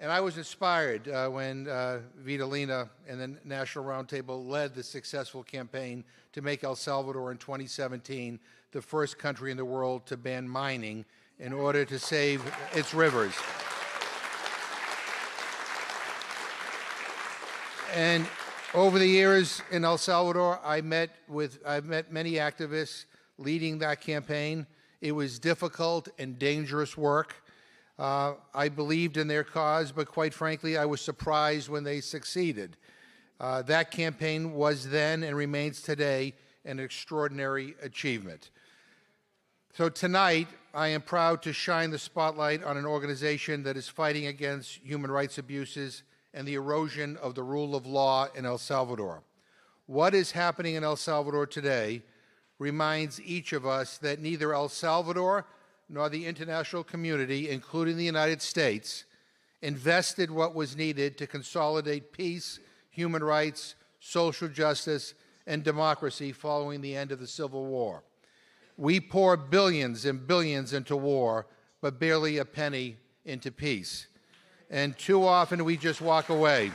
And I was inspired when Vitalina and the National Roundtable led the successful campaign to make El Salvador in 2017 the first country in the world to ban mining in order to save its rivers. And over the years in El Salvador, I've met many activists leading that campaign. It was difficult and dangerous work. I believed in their cause, but quite frankly, I was surprised when they succeeded. That campaign was then and remains today an extraordinary achievement. So tonight, I am proud to shine the spotlight on an organization that is fighting against human rights abuses and the erosion of the rule of law in El Salvador. What is happening in El Salvador today reminds each of us that neither El Salvador nor the international community, including the United States, invested what was needed to consolidate peace, human rights, social justice, and democracy following the end of the Civil War. We pour billions and billions into war, but barely a penny into peace. And too often we just walk away.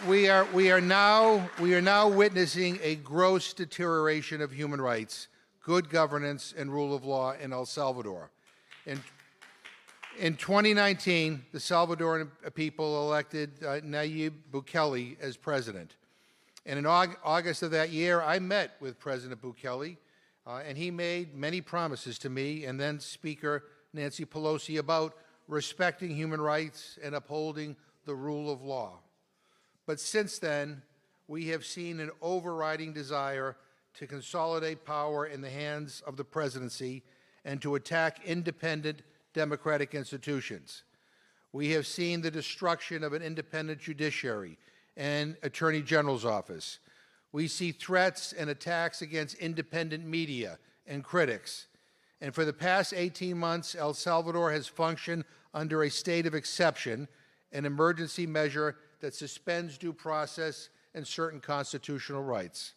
We are now witnessing a gross deterioration of human rights, good governance, and rule of law in El Salvador. In 2019, the Salvadoran people elected Nayib Bukele as president. And in August of that year, I met with President Bukele, and he made many promises to me and then Speaker Nancy Pelosi about respecting human rights and upholding the rule of law. But since then, we have seen an overriding desire to consolidate power in the hands of the presidency and to attack independent democratic institutions. We have seen the destruction of an independent judiciary and Attorney General's office. We see threats and attacks against independent media and critics. And for the past 18 months, El Salvador has functioned under a state of exception, an emergency measure that suspends due process and certain constitutional rights.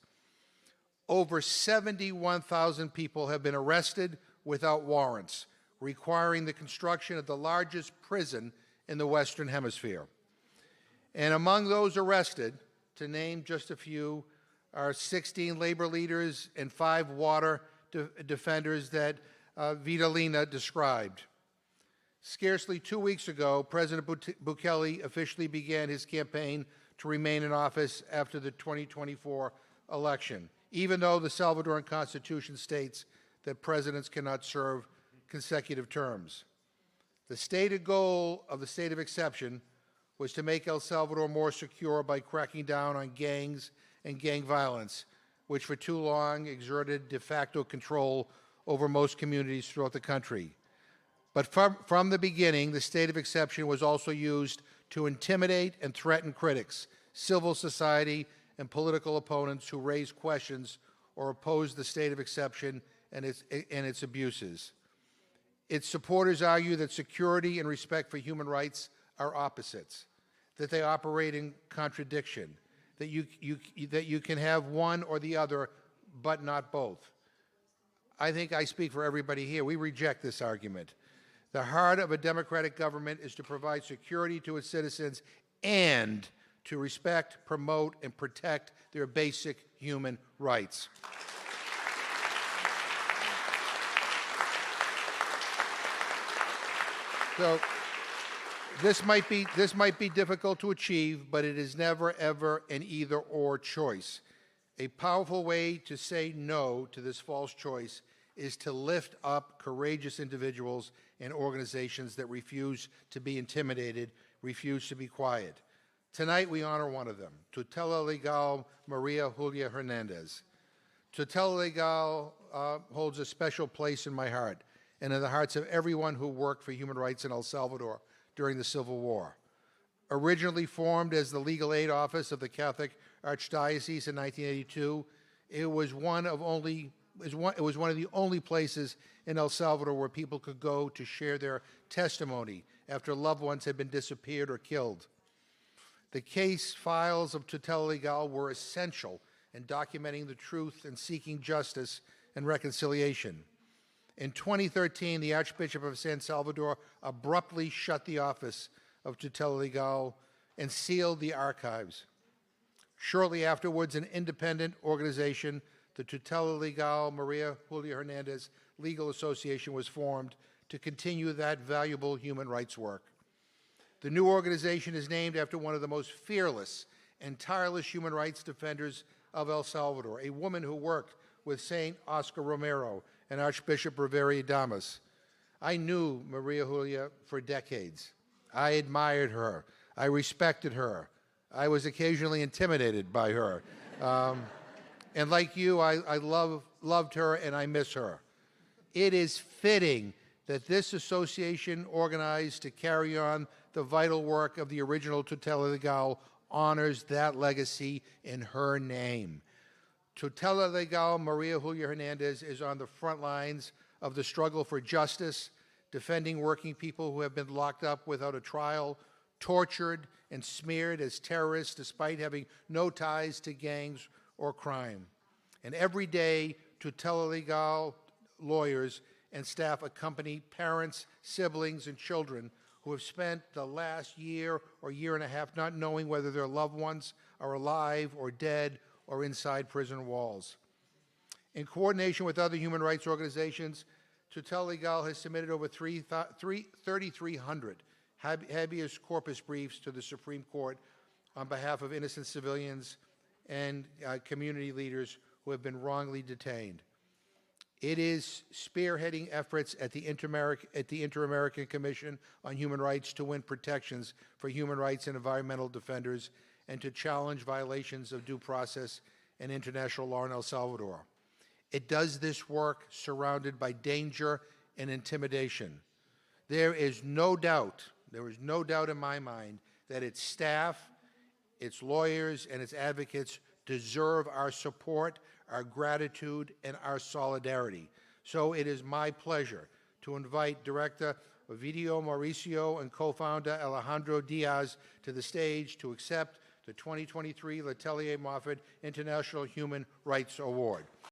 Over 71,000 people have been arrested without warrants, requiring the construction of the largest prison in the Western Hemisphere. And among those arrested, to name just a few, are 16 labor leaders and 5 water defenders that Vitalina described. Scarcely 2 weeks ago, President Bukele officially began his campaign to remain in office after the 2024 election, even though the Salvadoran Constitution states that presidents cannot serve consecutive terms. The stated goal of the state of exception was to make El Salvador more secure by cracking down on gangs and gang violence, which for too long exerted de facto control over most communities throughout the country. But from the beginning, the state of exception was also used to intimidate and threaten critics, civil society, and political opponents who raised questions or opposed the state of exception and its abuses. Its supporters argue that security and respect for human rights are opposites, that they operate in contradiction, that you can have one or the other, but not both. I think I speak for everybody here. We reject this argument. The heart of a democratic government is to provide security to its citizens and to respect, promote, and protect their basic human rights. So this might be difficult to achieve, but it is never, ever an either-or choice. A powerful way to say no to this false choice is to lift up courageous individuals and organizations that refuse to be intimidated, refuse to be quiet. Tonight we honor one of them, Tutela Legal Maria Julia Hernandez. Tutela Legal holds a special place in my heart and in the hearts of everyone who worked for human rights in El Salvador during the Civil War. Originally formed as the Legal Aid Office of the Catholic Archdiocese in 1982, it was one of the only places in El Salvador where people could go to share their testimony after loved ones had been disappeared or killed. The case files of Tutela Legal were essential in documenting the truth and seeking justice and reconciliation. In 2013, the Archbishop of San Salvador abruptly shut the office of tutela legal and sealed the archives. Shortly afterwards, an independent organization, the Tutela Legal Maria Julia Hernandez Legal Association, was formed to continue that valuable human rights work. The new organization is named after one of the most fearless and tireless human rights defenders of El Salvador, a woman who worked with St. Oscar Romero and Archbishop Rivera Damas. I knew Maria Julia for decades. I admired her. I respected her. I was occasionally intimidated by her. And like you, I loved her and I miss her. It is fitting that this association, organized to carry on the vital work of the original Tutela Legal, honors that legacy in her name. Tutela Legal Maria Julia Hernandez is on the front lines of the struggle for justice, defending working people who have been locked up without a trial, tortured and smeared as terrorists despite having no ties to gangs or crime. And every day, Tutela Legal lawyers and staff accompany parents, siblings, and children who have spent the last year or year and a half not knowing whether their loved ones are alive or dead or inside prison walls. In coordination with other human rights organizations, Tutela Legal has submitted over 3,300 habeas corpus briefs to the Supreme Court on behalf of innocent civilians and community leaders who have been wrongly detained. It is spearheading efforts at the Inter-American Commission on Human Rights to win protections for human rights and environmental defenders and to challenge violations of due process and international law in El Salvador. It does this work surrounded by danger and intimidation. There is no doubt in my mind that its staff, its lawyers, and its advocates deserve our support, our gratitude, and our solidarity. So it is my pleasure to invite Director Ovidio Mauricio and co-founder Alejandro Diaz to the stage to accept the 2023 Letelier Moffat International Human Rights Award.